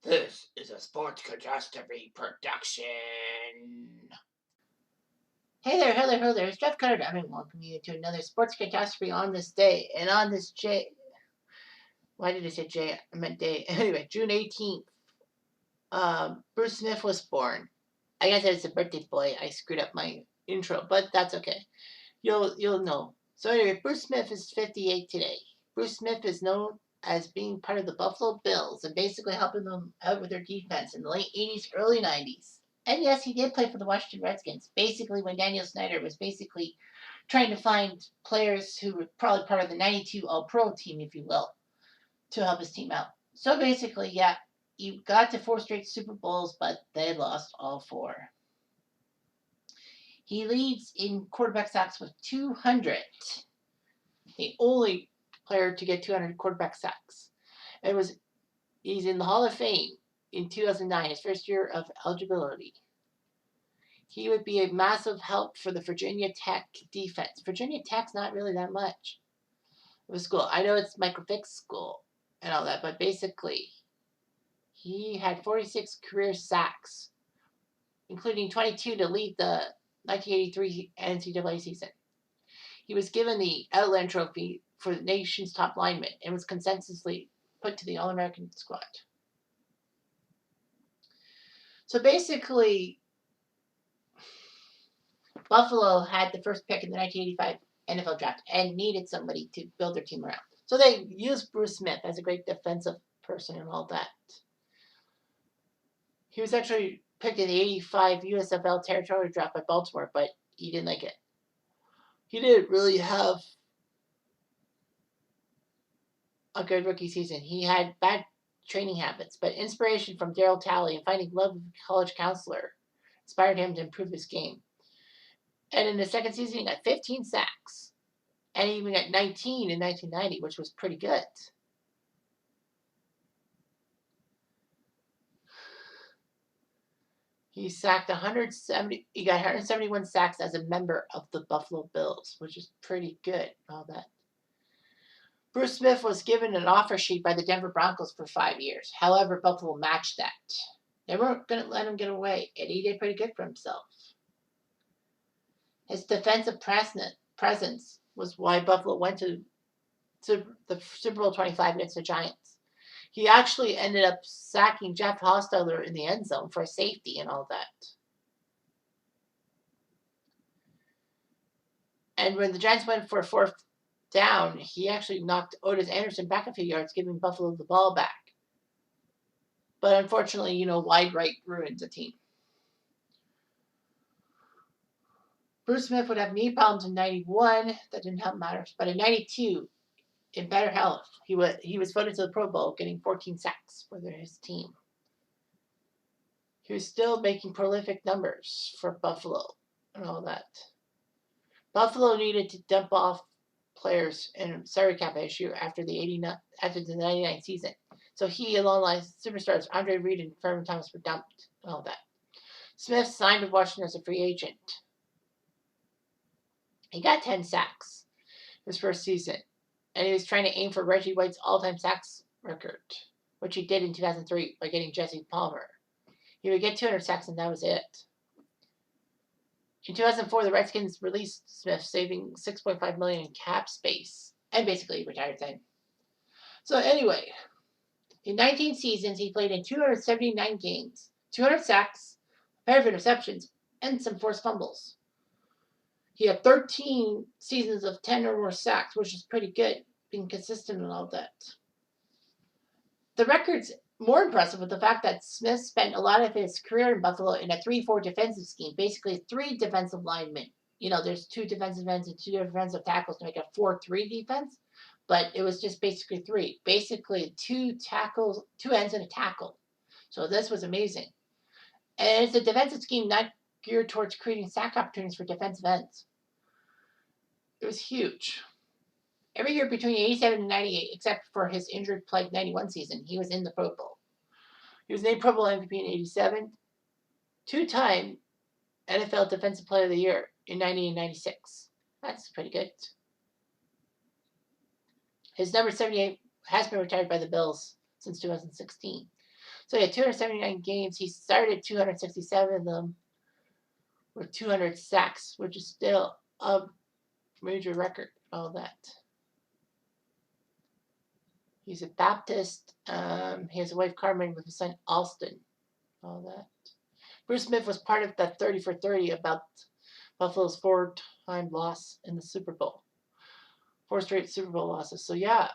This is a Sports Catastrophe production. Hey there, hello, hello there. It's Jeff Cutter. I mean, welcome you to another Sports Catastrophe on this day. And on this why did I say J? I meant day. Anyway, June 18th, Bruce Smith was born. I guess it's a birthday boy. I screwed up my intro, but that's okay. You'll know. So anyway, Bruce Smith is 58 today. Bruce Smith is known as being part of the Buffalo Bills and basically helping them out with their defense in the late 80s, early 90s. And yes, he did play for the Washington Redskins, basically when Daniel Snyder was basically trying to find players who were probably part of the 92 All-Pro team, if you will, to help his team out. So basically, yeah, you got to 4 straight Super Bowls, but they lost all 4. He leads in quarterback sacks with 200. The only player to get 200 quarterback sacks. He's in the Hall of Fame in 2009, his first year of eligibility. He would be a massive help for the Virginia Tech defense. Virginia Tech's not really that much of a school. I know it's Michael Vick's school and all that, but basically, he had 46 career sacks, including 22 to lead the 1983 NCAA season. He was given the Outland Trophy for the nation's top lineman and was consensusly put to the All-American squad. So basically, Buffalo had the first pick in the 1985 NFL draft and needed somebody to build their team around. So they used Bruce Smith as a great defensive person and all that. He was actually picked in the 85 USFL territorial draft by Baltimore, but he didn't like it. He didn't really have a good rookie season. He had bad training habits, but inspiration from Darryl Talley and finding love with a college counselor inspired him to improve his game. And in the second season, he got 15 sacks. And he even got 19 in 1990, which was pretty good. He got 171 sacks as a member of the Buffalo Bills, which is pretty good. All that. Bruce Smith was given an offer sheet by the Denver Broncos for 5 years. However, Buffalo matched that. They weren't going to let him get away, and he did pretty good for himself. His defensive presence was why Buffalo went to the Super Bowl 25 against the Giants. He actually ended up sacking Jeff Hostetler in the end zone for a safety and all that. And when the Giants went for a 4th down, he actually knocked Otis Anderson back a few yards, giving Buffalo the ball back. But unfortunately, wide right ruined the team. Bruce Smith would have knee problems in 91. That didn't help matters. But in 92, in better health, he was voted to the Pro Bowl, getting 14 sacks for his team. He was still making prolific numbers for Buffalo and all that. Buffalo needed to dump off players in salary cap issue after the 99 season. So he, along with superstars Andre Reed and Thurman Thomas, were dumped and all that. Smith signed with Washington as a free agent. He got 10 sacks his first season, and he was trying to aim for Reggie White's all-time sacks record, which he did in 2003 by getting Jesse Palmer. He would get 200 sacks, and that was it. In 2004, the Redskins released Smith, saving $6.5 million in cap space, and basically retired then. So anyway, in 19 seasons, he played in 279 games, 200 sacks, a pair of interceptions, and some forced fumbles. He had 13 seasons of 10 or more sacks, which is pretty good, being consistent and all that. The record's more impressive with the fact that Smith spent a lot of his career in Buffalo in a 3-4 defensive scheme, basically 3 defensive linemen. There's 2 defensive ends and 2 defensive tackles to make a 4-3 defense, but it was just basically 3. Basically 2 tackles, 2 ends and a tackle. So this was amazing. And it's a defensive scheme not geared towards creating sack opportunities for defensive ends. It was huge. Every year between 87 and 98, except for his injured-plagued 91 season, he was in the Pro Bowl. He was named Pro Bowl MVP in 87, 2-time NFL Defensive Player of the Year in 90 and 96. That's pretty good. His number 78 has been retired by the Bills since 2016. So he had 279 games. He started 267 of them with 200 sacks, which is still a major record. All that. He's a Baptist. He has a wife, Carmen, with a son, Alston. All that. Bruce Smith was part of that 30 for 30 about Buffalo's four-time loss in the Super Bowl. 4 straight Super Bowl losses. So, yeah,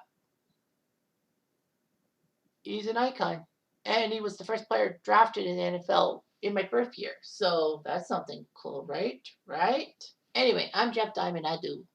he's an icon. And he was the first player drafted in the NFL in my birth year. So, that's something cool, right? Right? Anyway, I'm Jeff Diamond. I do.